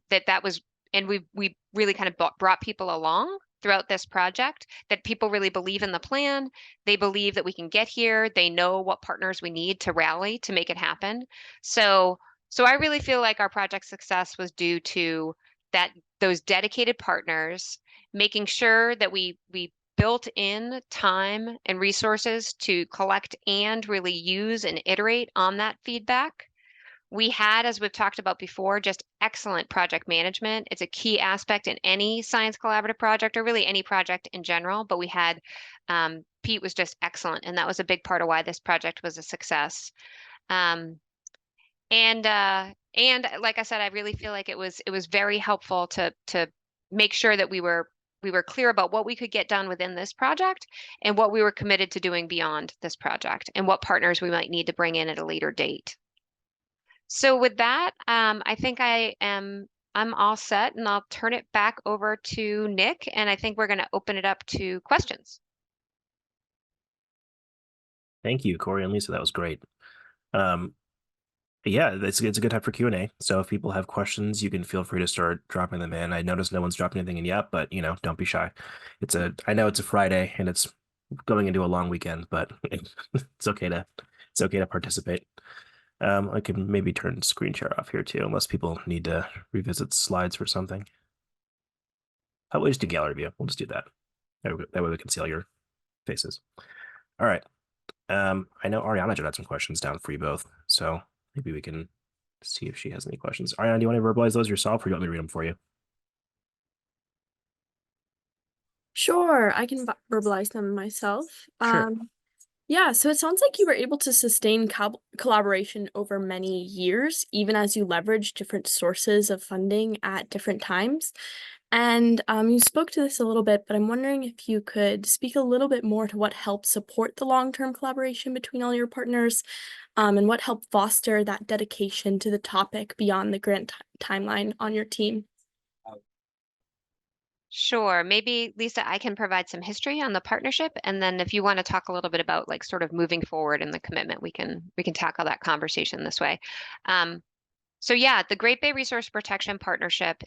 that was, and we really kind of brought people along throughout this project, that people really believe in the plan. They believe that we can get here. They know what partners we need to rally to make it happen. So I really feel like our project success was due to those dedicated partners, making sure that we built in time and resources to collect and really use and iterate on that feedback. We had, as we've talked about before, just excellent project management. It's a key aspect in any science collaborative project, or really any project in general, but we had, Pete was just excellent, and that was a big part of why this project was a success. And like I said, I really feel like it was very helpful to make sure that we were clear about what we could get done within this project and what we were committed to doing beyond this project and what partners we might need to bring in at a later date. So with that, I think I'm all set, and I'll turn it back over to Nick, and I think we're going to open it up to questions. Thank you, Corey and Lisa. That was great. Yeah, it's a good time for Q&A. So if people have questions, you can feel free to start dropping them in. I noticed no one's dropped anything in yet, but don't be shy. I know it's a Friday and it's going into a long weekend, but it's okay to participate. I can maybe turn screen share off here too, unless people need to revisit slides for something. How about we just do gallery view? We'll just do that. That way we can see all your faces. All right. I know Ariana just had some questions down for you both, so maybe we can see if she has any questions. Ariana, do you want to verbalize those yourself, or do you want me to read them for you? Sure, I can verbalize them myself. Sure. Yeah, so it sounds like you were able to sustain collaboration over many years, even as you leverage different sources of funding at different times. And you spoke to this a little bit, but I'm wondering if you could speak a little bit more to what helped support the long-term collaboration between all your partners, and what helped foster that dedication to the topic beyond the grant timeline on your team. Sure. Maybe Lisa, I can provide some history on the partnership, and then if you want to talk a little bit about like sort of moving forward in the commitment, we can tackle that conversation this way. Um, so yeah, the Great Bay Resource Protection Partnership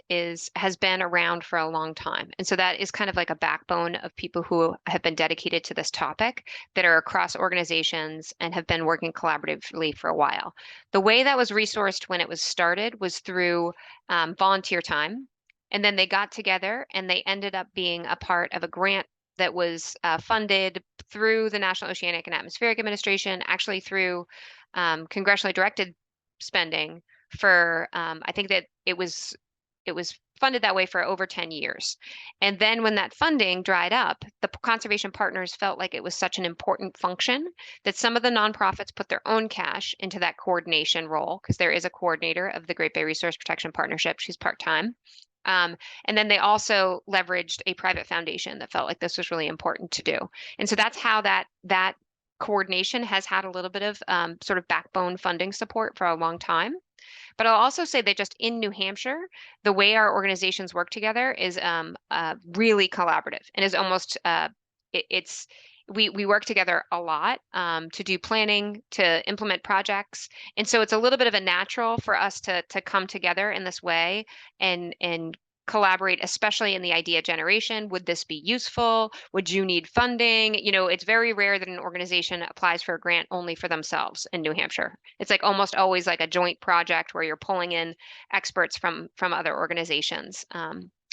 has been around for a long time. And so that is kind of like a backbone of people who have been dedicated to this topic that are across organizations and have been working collaboratively for a while. The way that was resourced when it was started was through volunteer time. And then they got together and they ended up being a part of a grant that was funded through the National Oceanic and Atmospheric Administration, actually through congressionally directed spending for I think that it was funded that way for over 10 years. And then when that funding dried up, the conservation partners felt like it was such an important function that some of the nonprofits put their own cash into that coordination role, because there is a coordinator of the Great Bay Resource Protection Partnership. She's part-time. And then they also leveraged a private foundation that felt like this was really important to do. And so that's how that coordination has had a little bit of sort of backbone funding support for a long time. But I'll also say that just in New Hampshire, the way our organizations work together is really collaborative and is almost it's we work together a lot to do planning, to implement projects, and so it's a little bit of a natural for us to come together in this way and collaborate, especially in the idea generation. Would this be useful? Would you need funding? It's very rare that an organization applies for a grant only for themselves in New Hampshire. It's like almost always like a joint project where you're pulling in experts from other organizations.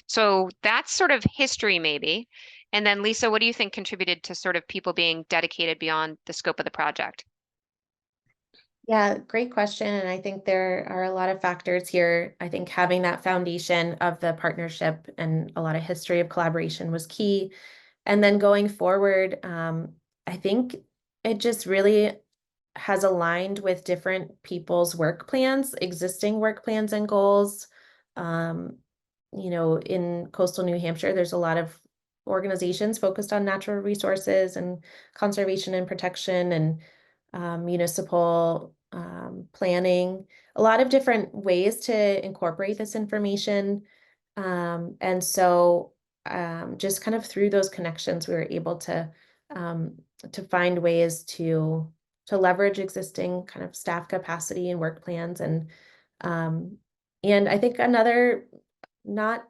So that's sort of history, maybe. And then Lisa, what do you think contributed to sort of people being dedicated beyond the scope of the project? Yeah, great question. And I think there are a lot of factors here. I think having that foundation of the partnership and a lot of history of collaboration was key. And then going forward, I think it just really has aligned with different people's work plans, existing work plans and goals. In coastal New Hampshire, there's a lot of organizations focused on natural resources and conservation and protection and municipal planning, a lot of different ways to incorporate this information. And so just kind of through those connections, we were able to find ways to leverage existing kind of staff capacity and work plans. And I think another not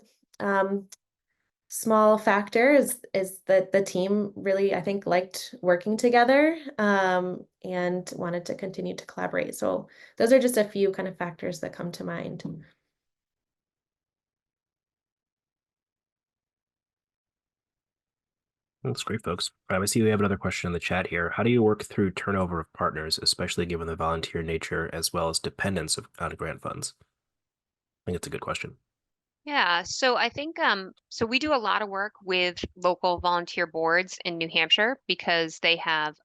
small factor is that the team really, I think, liked working together and wanted to continue to collaborate. So those are just a few kind of factors that come to mind. That's great, folks. I see we have another question in the chat here. How do you work through turnover of partners, especially given the volunteer nature as well as dependence on grant funds? I think it's a good question. Yeah, so I think so we do a lot of work with local volunteer boards in New Hampshire because they have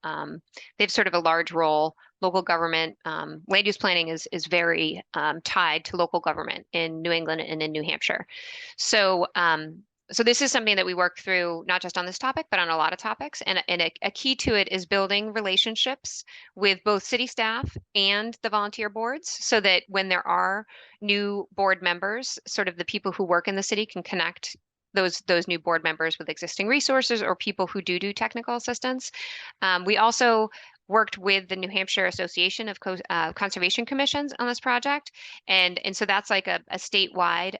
sort of a large role. Local government land use planning is very tied to local government in New England and in New Hampshire. So this is something that we work through not just on this topic, but on a lot of topics. And a key to it is building relationships with both city staff and the volunteer boards so that when there are new board members, sort of the people who work in the city can connect those new board members with existing resources or people who do technical assistance. We also worked with the New Hampshire Association of Conservation Commissions on this project. And so that's like a statewide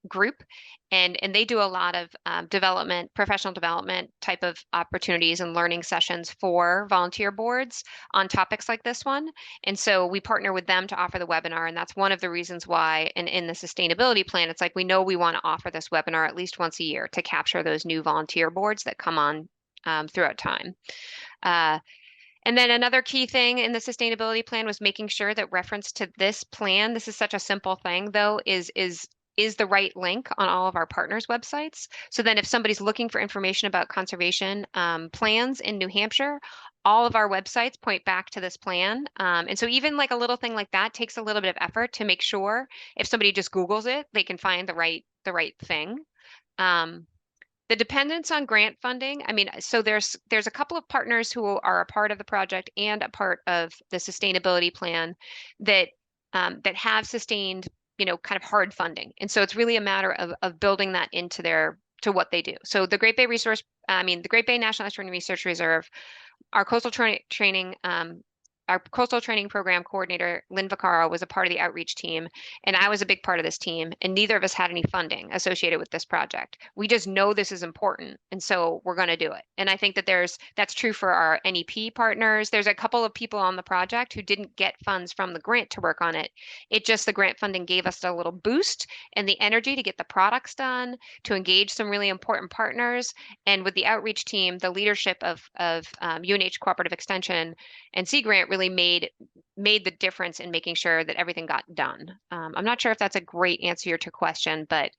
group. And they do a lot of development, professional development type of opportunities and learning sessions for volunteer boards on topics like this one. And so we partner with them to offer the webinar. And that's one of the reasons why in the sustainability plan, it's like we know we want to offer this webinar at least once a year to capture those new volunteer boards that come on throughout time. And then another key thing in the sustainability plan was making sure that reference to this plan, this is such a simple thing though, is the right link on all of our partners' websites. So then if somebody's looking for information about conservation plans in New Hampshire, all of our websites point back to this plan. And so even like a little thing like that takes a little bit of effort to make sure if somebody just Googles it, they can find the right thing. The dependence on grant funding, I mean, so there's a couple of partners who are a part of the project and a part of the sustainability plan that that have sustained, kind of hard funding. And so it's really a matter of building that into to what they do. So the Great Bay the Great Bay National Estuarine Research Reserve, our coastal training our coastal training program coordinator, Lynn Vaccaro, was a part of the outreach team, and I was a big part of this team, and neither of us had any funding associated with this project. We just know this is important, and so we're going to do it. And I think that that's true for our NEP partners. There's a couple of people on the project who didn't get funds from the grant to work on it. The grant funding gave us a little boost and the energy to get the products done, to engage some really important partners. And with the outreach team, the leadership of UNH Cooperative Extension and Sea Grant really made the difference in making sure that everything got done. I'm not sure if that's a great answer to your question, but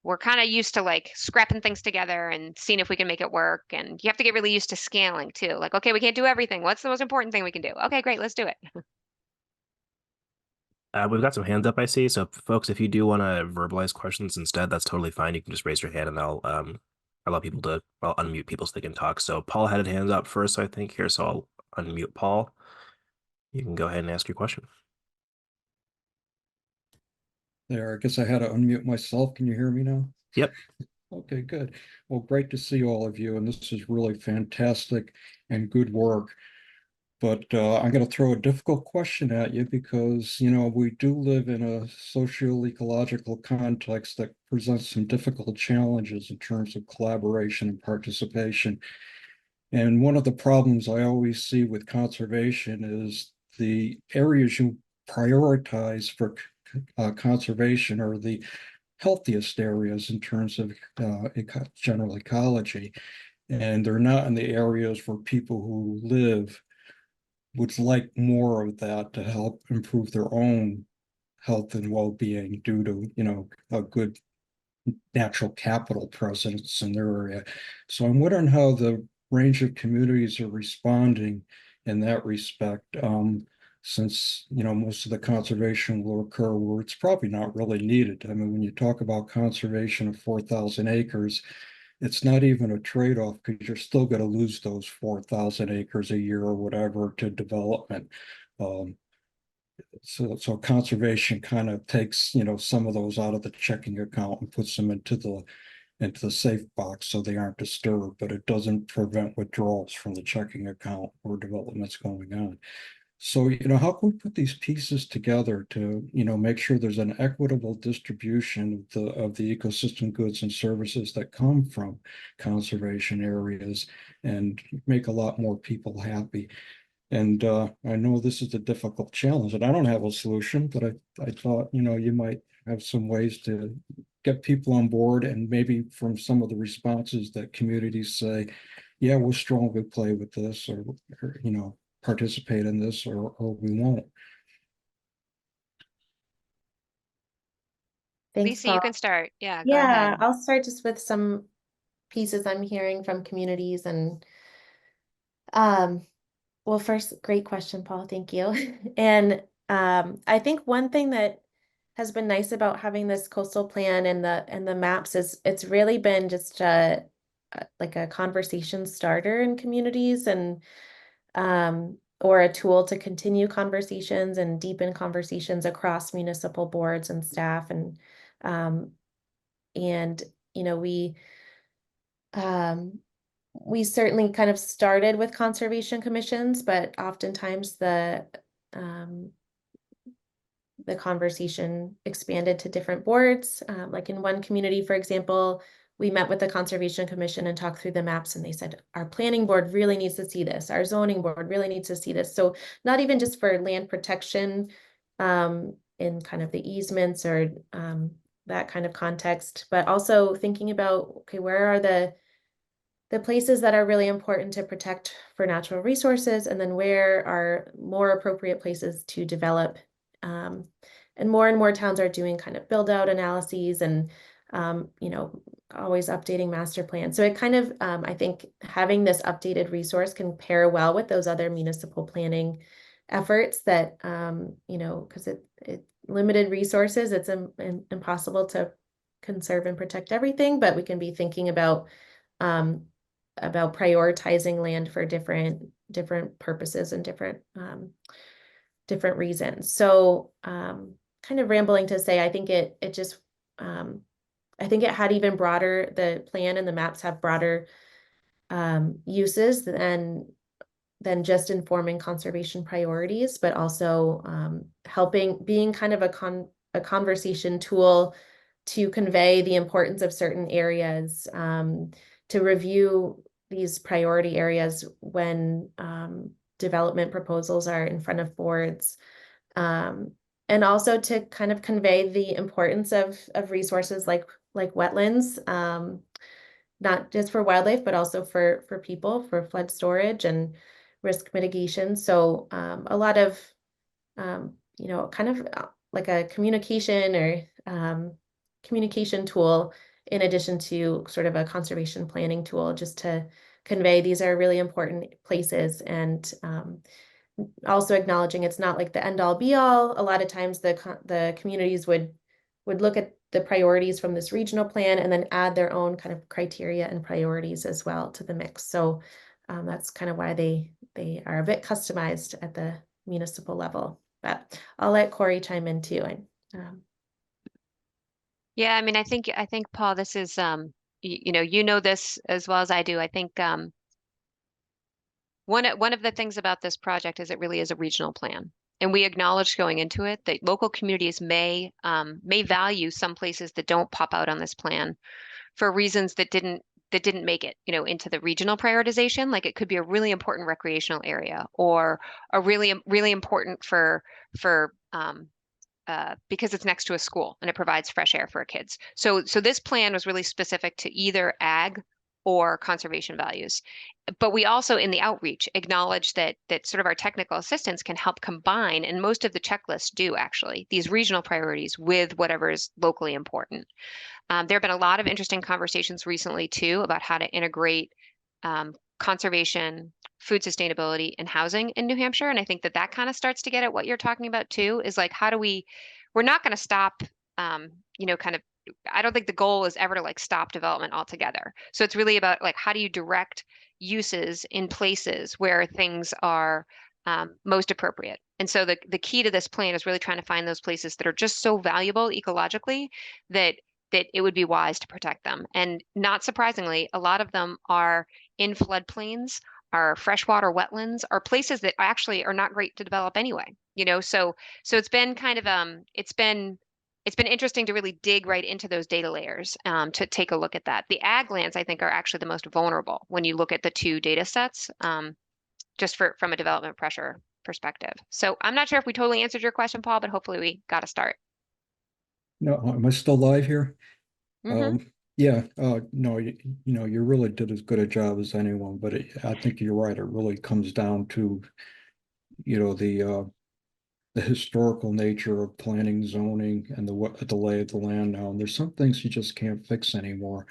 we're kind of used to like scrapping things together and seeing if we can make it work. And you have to get really used to scaling too. Like, okay, we can't do everything. What's the most important thing we can do? Okay, great, let's do it. We've got some hands up, I see. So folks, if you do want to verbalize questions instead, that's totally fine. You can just raise your hand and I'll unmute people so they can talk. So Paul had his hands up first, I think here. So I'll unmute Paul. You can go ahead and ask your question. There, I guess I had to unmute myself. Can you hear me now? Yep. Okay, good. Well, great to see all of you, and this is really fantastic and good work. But I'm going to throw a difficult question at you because, we do live in a socio-ecological context that presents some difficult challenges in terms of collaboration and participation. And one of the problems I always see with conservation is the areas you prioritize for conservation are the healthiest areas in terms of general ecology. And they're not in the areas where people who live would like more of that to help improve their own health and well-being due to, a good natural capital presence in their area. So I'm wondering how the range of communities are responding in that respect, since most of the conservation will occur where it's probably not really needed. I mean, when you talk about conservation of 4,000 acres, it's not even a trade-off because you're still going to lose those 4,000 acres a year or whatever to development. So conservation kind of takes some of those out of the checking account and puts them into the safe box so they aren't disturbed, but it doesn't prevent withdrawals from the checking account where development's going on. So, how can we put these pieces together to, make sure there's an equitable distribution of the ecosystem goods and services that come from conservation areas and make a lot more people happy? And I know this is a difficult challenge, and I don't have a solution, but I thought, you might have some ways to get people on board, and maybe from some of the responses that communities say, yeah, we'll strongly play with this, or participate in this, or we won't. Thanks, Lisa, Paul. you can start. Yeah, go Yeah, ahead. I'll start just with some pieces I'm hearing from communities and well, first, great question, Paul. Thank you. And I think one thing that has been nice about having this coastal plan and the maps is it's really been just like a conversation starter in communities and or a tool to continue conversations and deepen conversations across municipal boards and staff and we we certainly kind of started with conservation commissions, but oftentimes the conversation expanded to different boards. Like in one community, for example, we met with the Conservation Commission and talked through the maps, and they said, our planning board really needs to see this. Our zoning board really needs to see this. So not even just for land protection in kind of the easements or that kind of context, but also thinking about, okay, where are the places that are really important to protect for natural resources, and then where are more appropriate places to develop. And more towns are doing kind of build out analyses and, you know, always updating master plans. So it kind of, I think having this updated resource can pair well with those other municipal planning efforts that, you know, because it limited resources, it's impossible to conserve and protect everything, but we can be thinking about prioritizing land for different purposes and different reasons. So kind of rambling to say, I think it just I think it had even broader, the plan and the maps have broader uses than just informing conservation priorities, but also being kind of a conversation tool to convey the importance of certain areas, to review these priority areas when development proposals are in front of boards, and also to kind of convey the importance of resources like wetlands, not just for wildlife, but also for people, for flood storage and risk mitigation. So a lot of, you know, kind of like a communication or communication tool in addition to sort of a conservation planning tool, just to convey these are really important places, and also acknowledging it's not like the end all be all. A lot of times the communities would look at the priorities from this regional plan and then add their own kind of criteria and priorities as well to the mix. So that's kind of why they are a bit customized at the municipal level. But I'll let Corey chime in too. Yeah, I mean, I think Paul, this is you know this as well as I do. I think one of the things about this project is it really is a regional plan. And we acknowledged going into it that local communities may value some places that don't pop out on this plan for reasons that didn't make it, you know, into the regional prioritization. Like it could be a really important recreational area, or a really important for because it's next to a school and it provides fresh air for kids. So this plan was really specific to either ag or conservation values. But we also, in the outreach, acknowledge that sort of our technical assistance can help combine, and most of the checklists do actually, these regional priorities with whatever is locally important. There have been a lot of interesting conversations recently too about how to integrate conservation, food sustainability, and housing in New Hampshire. And I think that kind of starts to get at what you're talking about too, is like, how do we're not going to stop, you know, kind of, I don't think the goal is ever to like stop development altogether. So it's really about like, how do you direct uses in places where things are most appropriate? And so the key to this plan is really trying to find those places that are just so valuable ecologically that it would be wise to protect them. And not surprisingly, a lot of them are in floodplains, are freshwater wetlands, are places that actually are not great to develop anyway. You know, so it's been kind of it's been interesting to really dig right into those data layers to take a look at that. The ag lands, I think, are actually the most vulnerable when you look at the two data sets, just from a development pressure perspective. So I'm not sure if we totally answered your question, Paul, but hopefully we got a start. No, am I still live here? Mm-hmm. Yeah, no, you know, you really did as good a job as anyone, but I think you're right. It really comes down to, you know, the historical nature of planning, zoning, and the lay of the land now. And there's some things you just can't fix anymore.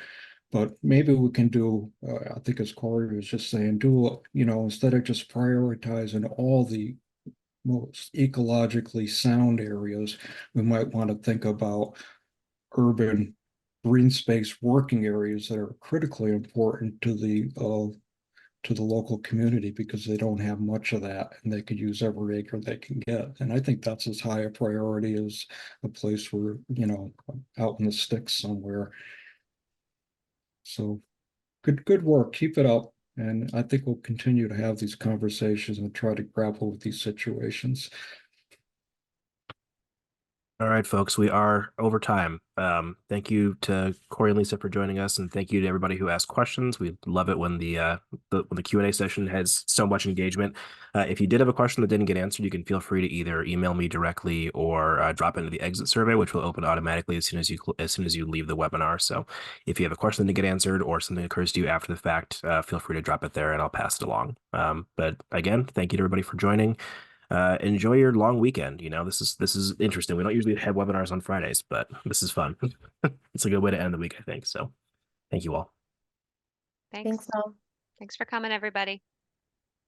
But maybe we can do, I think as Corey was just saying, you know, instead of just prioritizing all the most ecologically sound areas, we might want to think about urban green space working areas that are critically important to the local community, because they don't have much of that and they could use every acre they can get. And I think that's as high a priority as a place where, you know, out in the sticks somewhere. So good work. Keep it up. And I think we'll continue to have these conversations and try to grapple with these situations. All right, folks, we are over time. Thank you to Corey and Lisa for joining us, and thank you to everybody who asked questions. We love it when the Q&A session has so much engagement. If you did have a question that didn't get answered, you can feel free to either email me directly or drop into the exit survey, which will open automatically as soon as you leave the webinar. So if you have a question that didn't get answered or something occurs to you after the fact, feel free to drop it there and I'll pass it along. But again, thank you to everybody for joining. Enjoy your long weekend. You know, this is interesting. We don't usually have webinars on Fridays, but this is fun. It's a good way to end the week, I think. So thank you all. Thanks. Thanks all. Thanks for coming, everybody.